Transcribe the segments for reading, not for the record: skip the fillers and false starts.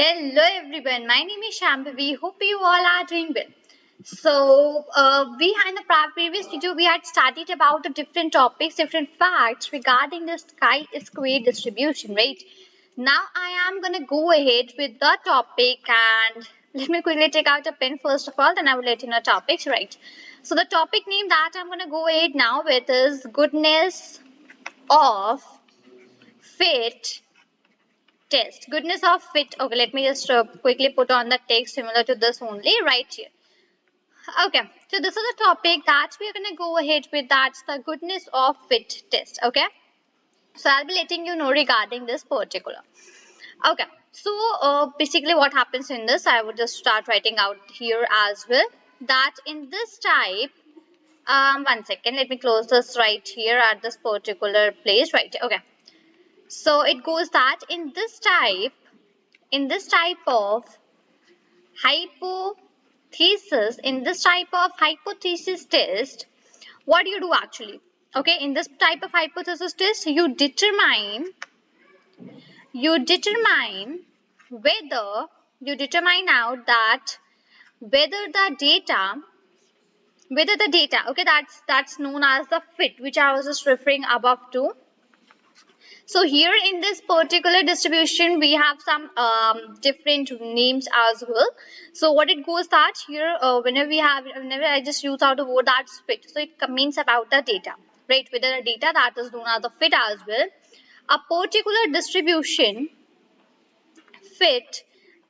Hello everyone, my name is Shambhavi. Hope you all are doing well. We in the previous video we had studied about the different topics, different facts regarding the chi-square distribution, right? Now I am gonna go ahead with the topic and let me quickly take out a pen first of all, then I will let you know topics, right? So the topic name that I'm gonna go ahead now with is goodness of fit test. Goodness of fit. Okay, let me just quickly put on the text similar to this only right here. Okay, so this is the topic that we are going to go ahead with. That's the goodness of fit test. Okay, so I'll be letting you know regarding this particular. Okay, so basically what happens in this, I would just start writing out here as well. That in this type, one second, let me close this right here at this particular place, right? Okay, so it goes that in this type of hypothesis, in this type of hypothesis test, what do you do actually? Okay, in this type of hypothesis test, you determine whether you determine out that whether the data okay, that's known as the fit, which I was just referring above to. So here in this particular distribution, we have some different names as well. So what it goes that here, whenever I just use out the word that's fit, so it means about the data, right? Whether the data that is known as the fit as well. A particular distribution fit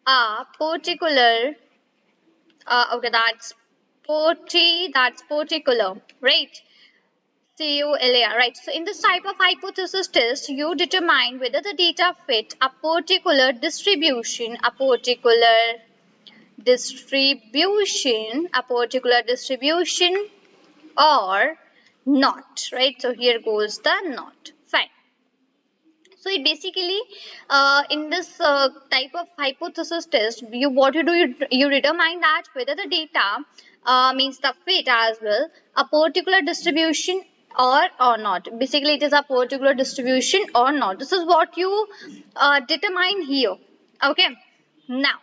a particular, okay, that's particular, right? CULAR, right? So in this type of hypothesis test, you determine whether the data fit a particular distribution or not, right? So here goes the not. Fine. So it basically, in this type of hypothesis test, you determine that whether the data means the fit as well, a particular distribution or not. Basically, it is a particular distribution or not. This is what you determine here. Okay. Now,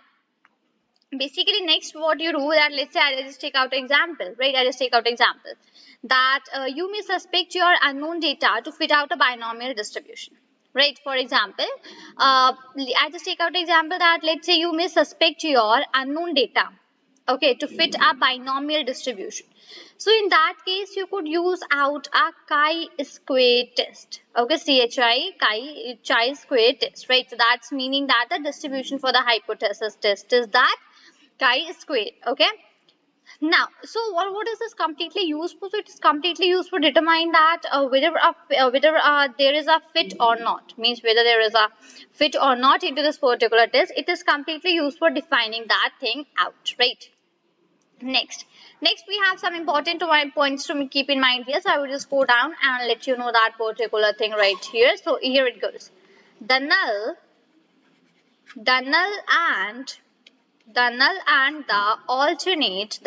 basically, next what you do that, let's say I just take out example, right? I just take out example that you may suspect your unknown data to fit out a binomial distribution, right? For example, I just take out example that let's say you may suspect your unknown data, okay, to fit a binomial distribution. So in that case, you could use out a chi-square test, okay, chi-square test, right? So that's meaning that the distribution for the hypothesis test is that chi-square, okay. Now, so what is this completely used for? So it's completely used to determine that whether there is a fit or not. Means whether there is a fit or not into this particular test. It is completely used for defining that thing out, right? Next we have some important points to keep in mind here. So I will just go down and let you know that particular thing right here. So here it goes. The null, the null and the null and the alternate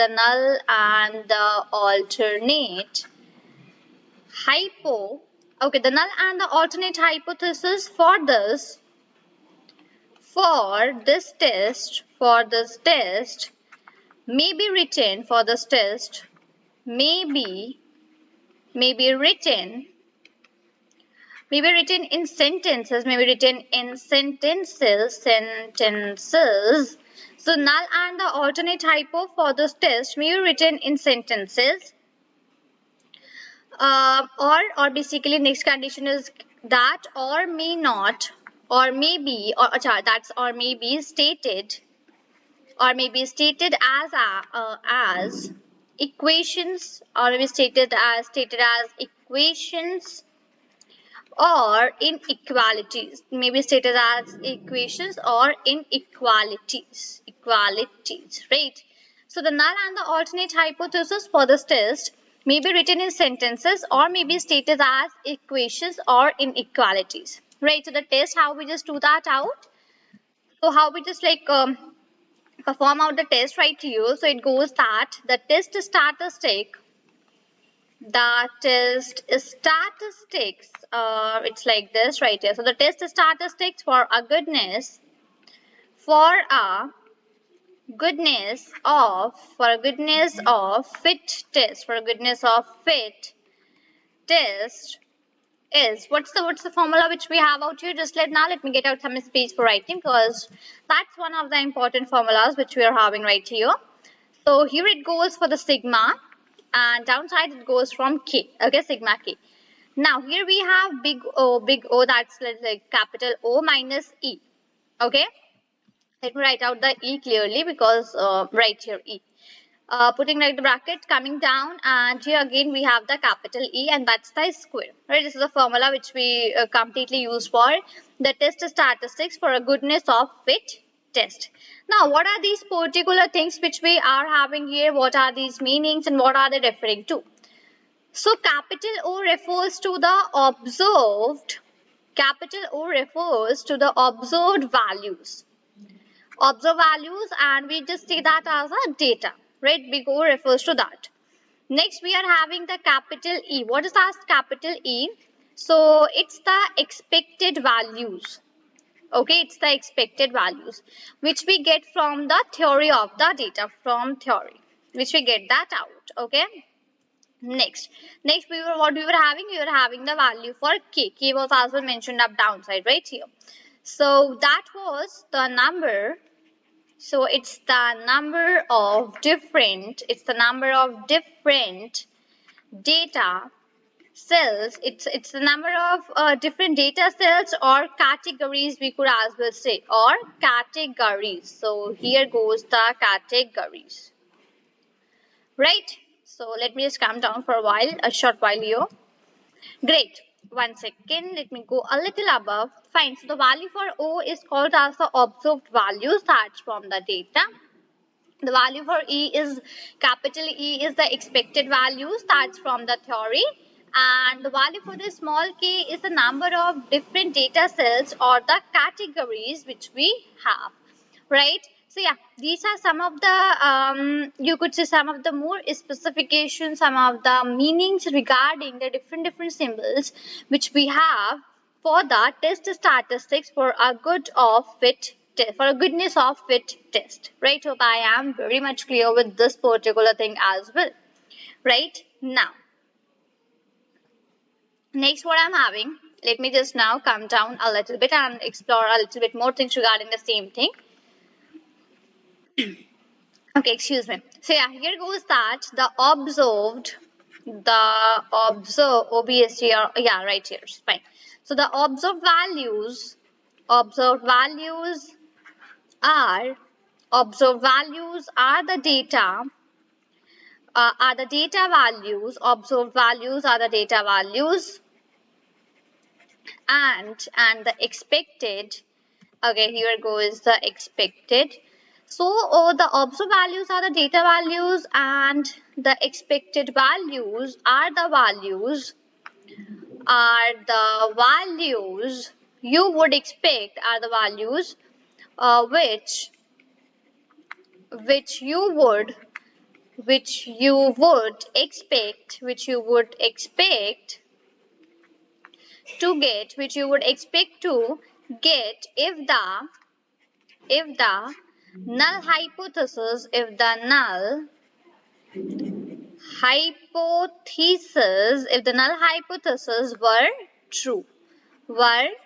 hypo okay, the null and the alternate hypothesis for this test may be written in sentences, So null and the alternate hypo for this test may be written in sentences, or basically next condition is that or may not, or may be, or may be stated as equations, or maybe stated as equations or inequalities, maybe stated as equations or equalities, right? So the null and the alternate hypothesis for this test may be written in sentences or may be stated as equations or inequalities, right? So the test, how we just do that out, so how we just like perform out the test right here. So it goes that the test statistics, it's like this right here. So the test statistics for a goodness for a goodness of fit test, for a goodness of fit test is, what's the formula which we have out here? Just let me get out some space for writing, because that's one of the important formulas which we are having right here. So here it goes for the sigma, and downside it goes from K. Okay, sigma K. Now here we have big O, that's like capital O minus E. Okay, let me write out the E clearly, because right here E. Putting like the bracket coming down, and here again we have the capital E, and that's the square. Right, this is a formula which we completely use for the test statistics for a goodness of fit test. Now, what are these particular things which we are having here? What are these meanings and what are they referring to? So, capital O refers to the observed. Capital O refers to the observed values. Observed values, and we just see that as a data. Right, big O refers to that. Next, we are having the capital E. What is that capital E? So, it's the expected values. Okay, it's the expected values which we get from the theory of the data, from theory, which we get that out. Okay. Next, what we were having? We were having the value for K. K was also mentioned up downside right here. So that was the number. So it's the number of different. It's the number of different data cells. It's the number of different data cells or categories, we could as well say, or categories. So here goes the categories. Right, so let me just calm down for a short while here. Great. 1 second, let me go a little above. Fine, so the value for O is called as the observed values, that's from the data. The value for E is, capital E is the expected values, that's from the theory. And the value for the small k is the number of different data sets or the categories which we have. Right? So yeah, these are some of the, you could say some of the more specifications, some of the meanings regarding the different symbols which we have for the test statistics for a good of fit for a goodness of fit test. Right? Hope I am very much clear with this particular thing as well. Right? Now, next what I'm having, let me just now come down a little bit and explore a little bit more things regarding the same thing. Okay, excuse me. So yeah, here goes that the observed OBSC, or yeah, right here, fine. So the observed values are the data, are the data values. Observed values are the data values, and the expected. Okay, here goes the expected. So the observed values are the data values, and the expected values are the values you would expect, are the values which you would expect to get, if the null hypothesis, if the null hypothesis were true, right?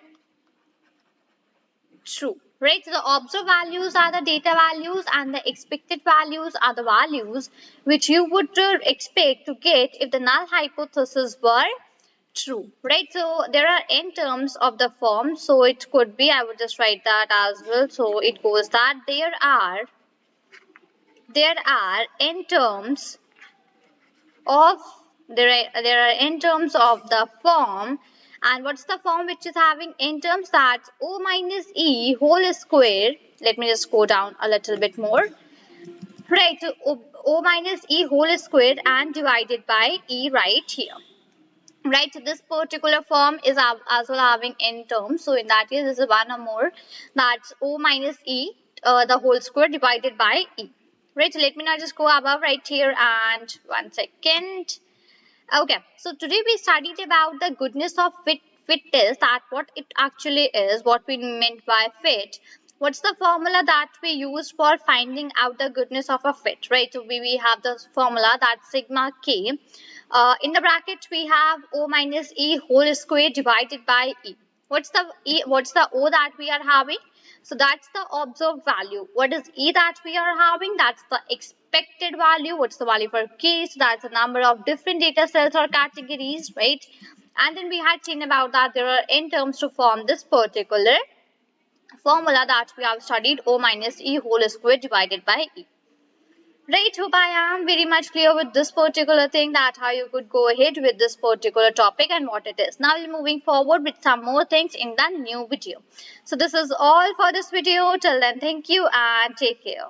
So the observed values are the data values, and the expected values are the values which you would expect to get if the null hypothesis were true, right? So there are n terms of the form, so it could be, I would just write that as well. So it goes that there are n terms of there are n terms of the form. And what's the form which is having n terms? That's O minus E whole square. Let me just go down a little bit more. Right, so O minus E whole square and divided by E right here. Right, so this particular form is as well having n terms. So in that case, this is one or more. That's O minus E, the whole square divided by E. Right, so let me now just go above right here, and 1 second. Okay, so today we studied about the goodness of fit test, that what it actually is, what we meant by fit, What's the formula that we use for finding out the goodness of a fit, right? So we have the formula that sigma k. In the bracket, we have O minus E whole square divided by E. What's the E? What's the O that we are having? So that's the observed value. What is E that we are having? That's the expected value. What's the value for K? So that's the number of different data cells or categories, right? And then we had seen about that there are n terms to form this particular formula that we have studied, O minus E whole square divided by E. Right, hope I am very much clear with this particular thing, that how you could go ahead with this particular topic and what it is. Now we're moving forward with some more things in the new video. So this is all for this video. Till then, thank you and take care.